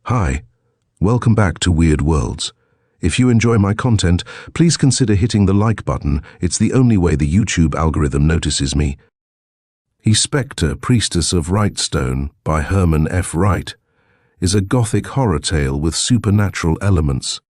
Hi, welcome back to Weird Worlds. If you enjoy my content, please consider hitting the like button. It's the only way the YouTube algorithm notices me. Specter Priestess of Wrightstone by Herman F. Wright is a Gothic horror tale with supernatural elements,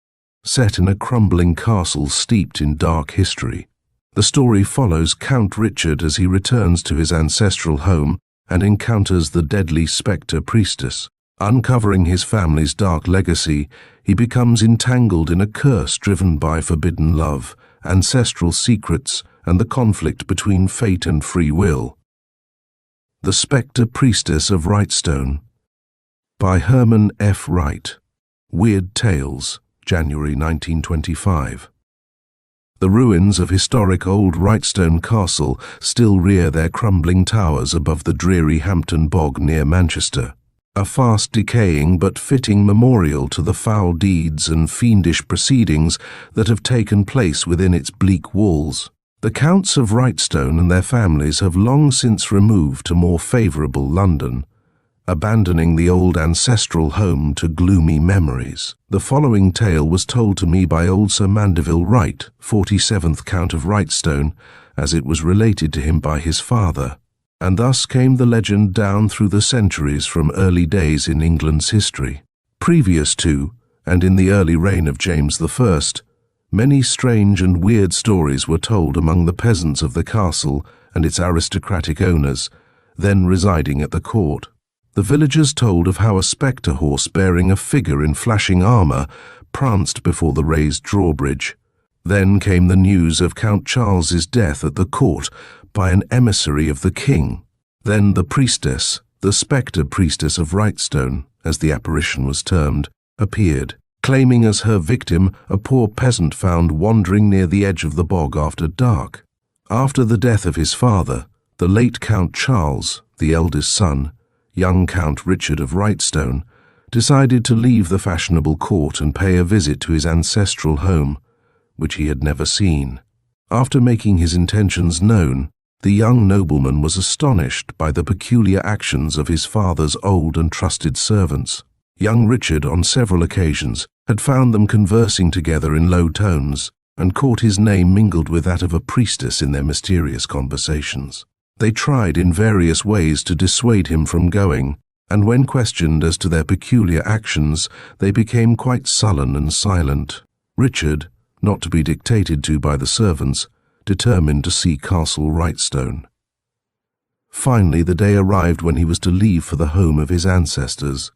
set in a crumbling castle steeped in dark history. The story follows Count Richard as he returns to his ancestral home and encounters the deadly Specter Priestess. Uncovering his family's dark legacy, he becomes entangled in a curse driven by forbidden love, ancestral secrets, and the conflict between fate and free will. The Specter Priestess of Wrightstone by Herman F. Wright. Weird Tales, January 1925. The ruins of historic old Wrightstone Castle still rear their crumbling towers above the dreary Hampton Bog near Manchester. A fast decaying but fitting memorial to the foul deeds and fiendish proceedings that have taken place within its bleak walls. The Counts of Wrightstone and their families have long since removed to more favourable London, abandoning the old ancestral home to gloomy memories. The following tale was told to me by old Sir Mandeville Wright, 47th Count of Wrightstone, as it was related to him by his father. And thus came the legend down through the centuries from early days in England's history. Previous to, and in the early reign of James I, many strange and weird stories were told among the peasants of the castle and its aristocratic owners, then residing at the court. The villagers told of how a spectre horse bearing a figure in flashing armour pranced before the raised drawbridge. Then came the news of Count Charles's death at the court by an emissary of the king. Then the priestess, the Specter Priestess of Wrightstone, as the apparition was termed, appeared, claiming as her victim a poor peasant found wandering near the edge of the bog after dark. After the death of his father, the late Count Charles, the eldest son, young Count Richard of Wrightstone, decided to leave the fashionable court and pay a visit to his ancestral home, which he had never seen. After making his intentions known, the young nobleman was astonished by the peculiar actions of his father's old and trusted servants. Young Richard, on several occasions, had found them conversing together in low tones, and caught his name mingled with that of a priestess in their mysterious conversations. They tried in various ways to dissuade him from going, and when questioned as to their peculiar actions, they became quite sullen and silent. Richard, not to be dictated to by the servants, determined to see Castle Wrightstone. Finally, the day arrived when he was to leave for the home of his ancestors.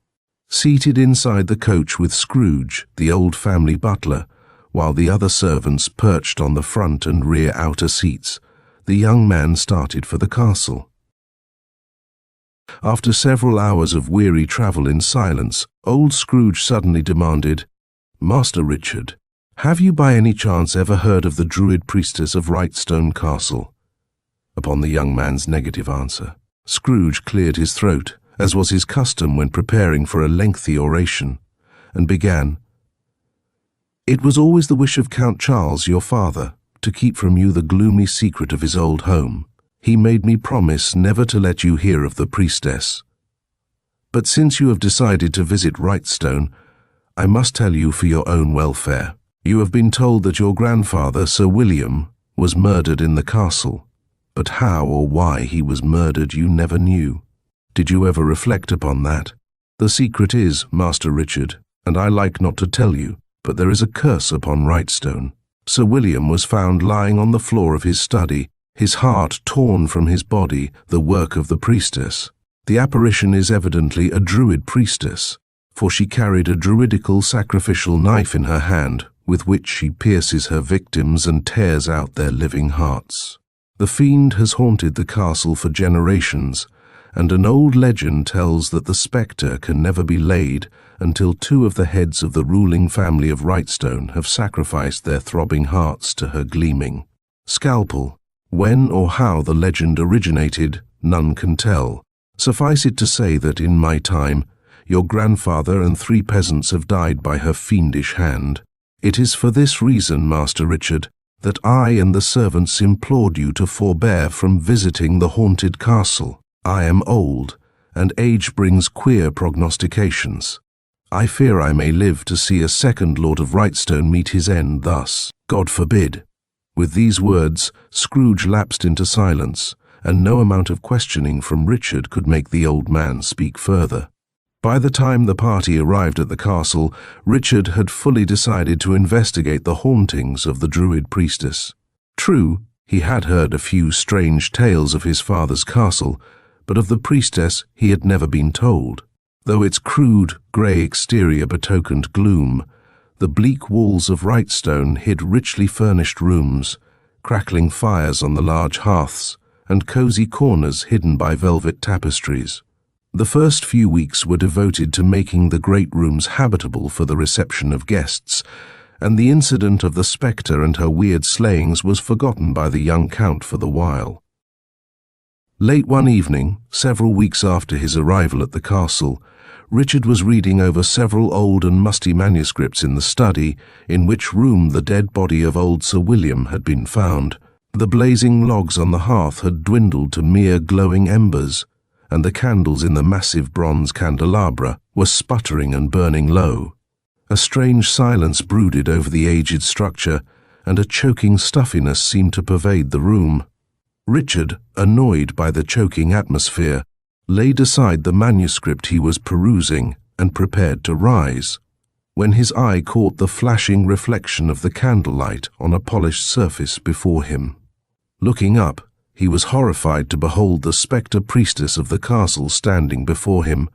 Seated inside the coach with Scrooge, the old family butler, while the other servants perched on the front and rear outer seats, the young man started for the castle. After several hours of weary travel in silence, old Scrooge suddenly demanded, "Master Richard, have you by any chance ever heard of the Druid Priestess of Wrightstone Castle?" Upon the young man's negative answer, Scrooge cleared his throat, as was his custom when preparing for a lengthy oration, and began, "It was always the wish of Count Charles, your father, to keep from you the gloomy secret of his old home. He made me promise never to let you hear of the priestess. But since you have decided to visit Wrightstone, I must tell you for your own welfare. You have been told that your grandfather, Sir William, was murdered in the castle, but how or why he was murdered you never knew. Did you ever reflect upon that? The secret is, Master Richard, and I like not to tell you, but there is a curse upon Wrightstone. Sir William was found lying on the floor of his study, his heart torn from his body, the work of the priestess. The apparition is evidently a druid priestess, for she carried a druidical sacrificial knife in her hand, with which she pierces her victims and tears out their living hearts. The fiend has haunted the castle for generations, and an old legend tells that the spectre can never be laid until two of the heads of the ruling family of Wrightstone have sacrificed their throbbing hearts to her gleaming scalpel. When or how the legend originated, none can tell. Suffice it to say that in my time, your grandfather and 3 peasants have died by her fiendish hand. It is for this reason, Master Richard, that I and the servants implored you to forbear from visiting the haunted castle. I am old, and age brings queer prognostications. I fear I may live to see a second Lord of Wrightstone meet his end thus. God forbid." With these words, Scrooge lapsed into silence, and no amount of questioning from Richard could make the old man speak further. By the time the party arrived at the castle, Richard had fully decided to investigate the hauntings of the Druid priestess. True, he had heard a few strange tales of his father's castle, but of the priestess he had never been told. Though its crude, grey exterior betokened gloom, the bleak walls of Wrightstone hid richly furnished rooms, crackling fires on the large hearths, and cosy corners hidden by velvet tapestries. The first few weeks were devoted to making the great rooms habitable for the reception of guests, and the incident of the spectre and her weird slayings was forgotten by the young count for the while. Late one evening, several weeks after his arrival at the castle, Richard was reading over several old and musty manuscripts in the study, in which room the dead body of old Sir William had been found. The blazing logs on the hearth had dwindled to mere glowing embers, and the candles in the massive bronze candelabra were sputtering and burning low. A strange silence brooded over the aged structure, and a choking stuffiness seemed to pervade the room. Richard, annoyed by the choking atmosphere, laid aside the manuscript he was perusing and prepared to rise, when his eye caught the flashing reflection of the candlelight on a polished surface before him. Looking up, he was horrified to behold the Specter Priestess of the castle standing before him.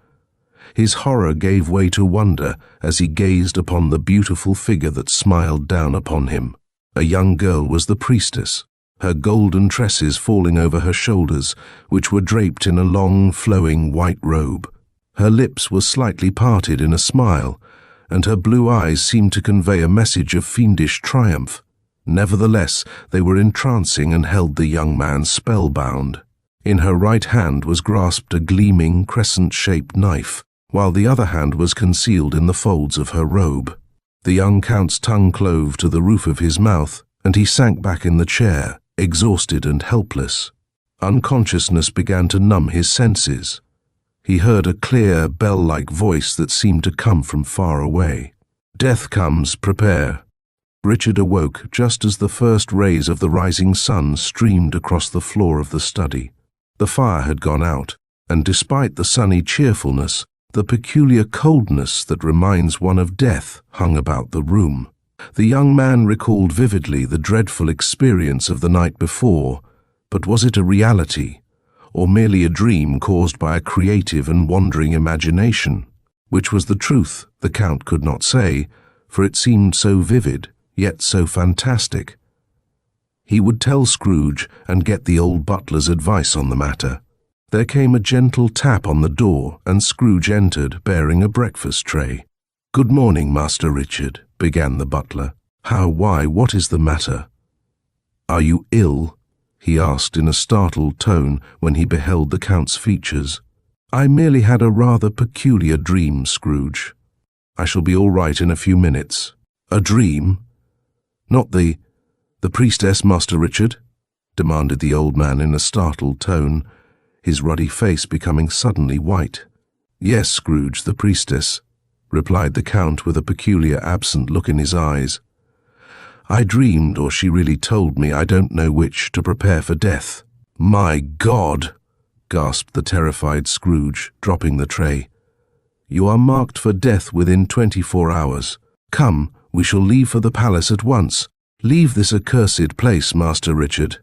His horror gave way to wonder as he gazed upon the beautiful figure that smiled down upon him. A young girl was the priestess, her golden tresses falling over her shoulders, which were draped in a long, flowing white robe. Her lips were slightly parted in a smile, and her blue eyes seemed to convey a message of fiendish triumph. Nevertheless, they were entrancing and held the young man spellbound. In her right hand was grasped a gleaming, crescent-shaped knife, while the other hand was concealed in the folds of her robe. The young count's tongue clove to the roof of his mouth, and he sank back in the chair, exhausted and helpless. Unconsciousness began to numb his senses. He heard a clear, bell-like voice that seemed to come from far away. "Death comes, prepare." Richard awoke just as the first rays of the rising sun streamed across the floor of the study. The fire had gone out, and despite the sunny cheerfulness, the peculiar coldness that reminds one of death hung about the room. The young man recalled vividly the dreadful experience of the night before, but was it a reality, or merely a dream caused by a creative and wandering imagination? Which was the truth, the Count could not say, for it seemed so vivid, yet so fantastic. He would tell Scrooge and get the old butler's advice on the matter. There came a gentle tap on the door, and Scrooge entered, bearing a breakfast tray. "Good morning, Master Richard," began the butler. What is the matter?" "Are you ill?" he asked in a startled tone when he beheld the Count's features. "I merely had a rather peculiar dream, Scrooge. I shall be all right in a few minutes." "A dream? Not the priestess, Master Richard?" demanded the old man in a startled tone, his ruddy face becoming suddenly white. "Yes, Scrooge, the priestess," replied the Count with a peculiar absent look in his eyes. "I dreamed, or she really told me, I don't know which, to prepare for death." "My God!" gasped the terrified Scrooge, dropping the tray. "You are marked for death within 24 hours. Come, we shall leave for the palace at once. Leave this accursed place, Master Richard."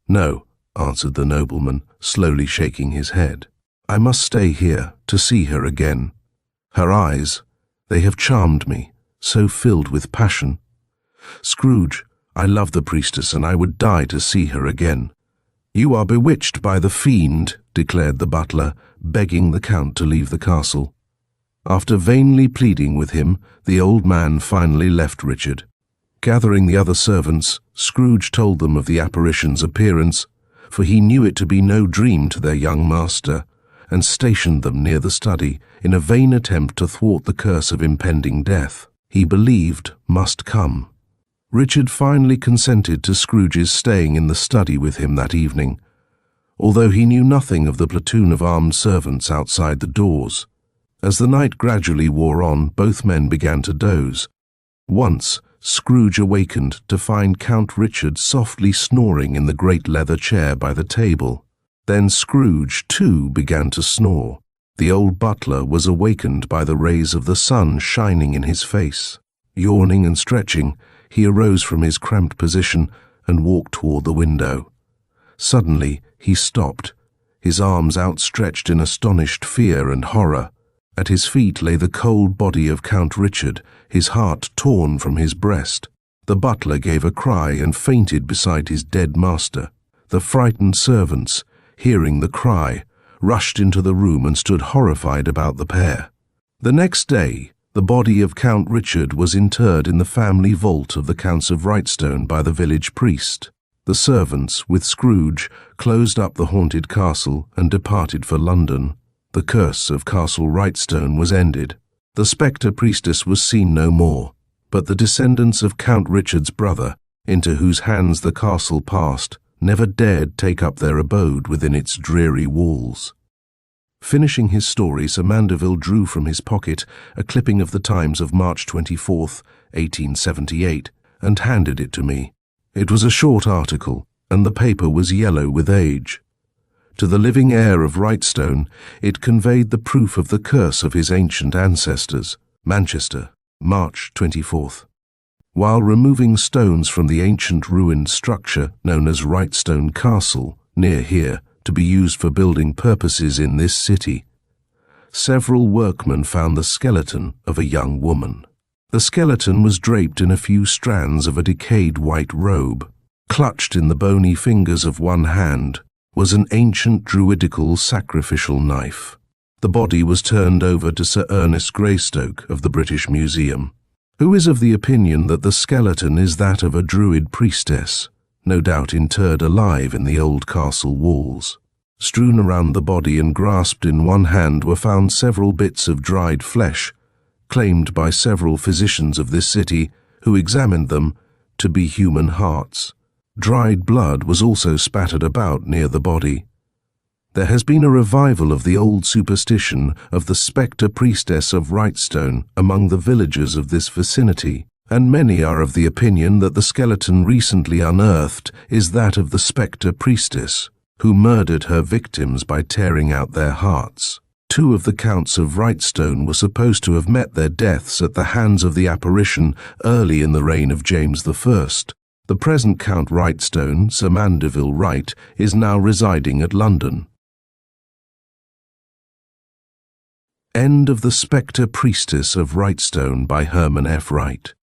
"No," answered the nobleman, slowly shaking his head. "I must stay here to see her again. Her eyes, they have charmed me, so filled with passion. Scrooge, I love the priestess, and I would die to see her again." "You are bewitched by the fiend," declared the butler, begging the Count to leave the castle. After vainly pleading with him, the old man finally left Richard. Gathering the other servants, Scrooge told them of the apparition's appearance, for he knew it to be no dream to their young master, and stationed them near the study in a vain attempt to thwart the curse of impending death he believed must come. Richard finally consented to Scrooge's staying in the study with him that evening, although he knew nothing of the platoon of armed servants outside the doors. As the night gradually wore on, both men began to doze. Once, Scrooge awakened to find Count Richard softly snoring in the great leather chair by the table. Then Scrooge, too, began to snore. The old butler was awakened by the rays of the sun shining in his face. Yawning and stretching, he arose from his cramped position and walked toward the window. Suddenly, he stopped, his arms outstretched in astonished fear and horror. At his feet lay the cold body of Count Richard, his heart torn from his breast. The butler gave a cry and fainted beside his dead master. The frightened servants, hearing the cry, rushed into the room and stood horrified about the pair. The next day, the body of Count Richard was interred in the family vault of the Counts of Wrightstone by the village priest. The servants, with Scrooge, closed up the haunted castle and departed for London. The curse of Castle Wrightstone was ended. The Specter Priestess was seen no more, but the descendants of Count Richard's brother, into whose hands the castle passed, never dared take up their abode within its dreary walls. Finishing his story, Sir Mandeville drew from his pocket a clipping of the Times of March 24th, 1878, and handed it to me. It was a short article, and the paper was yellow with age. To the living heir of Wrightstone, it conveyed the proof of the curse of his ancient ancestors. Manchester, March 24th. While removing stones from the ancient ruined structure known as Wrightstone Castle, near here, to be used for building purposes in this city, several workmen found the skeleton of a young woman. The skeleton was draped in a few strands of a decayed white robe. Clutched in the bony fingers of one hand was an ancient druidical sacrificial knife. The body was turned over to Sir Ernest Greystoke of the British Museum, who is of the opinion that the skeleton is that of a druid priestess, no doubt interred alive in the old castle walls. Strewn around the body and grasped in one hand were found several bits of dried flesh, claimed by several physicians of this city who examined them to be human hearts. Dried blood was also spattered about near the body. There has been a revival of the old superstition of the Specter Priestess of Wrightstone among the villagers of this vicinity, and many are of the opinion that the skeleton recently unearthed is that of the Specter Priestess, who murdered her victims by tearing out their hearts. 2 of the Counts of Wrightstone were supposed to have met their deaths at the hands of the apparition early in the reign of James I. The present Count Wrightstone, Sir Mandeville Wright, is now residing at London. End of The Specter Priestess of Wrightstone by Herman F. Wright.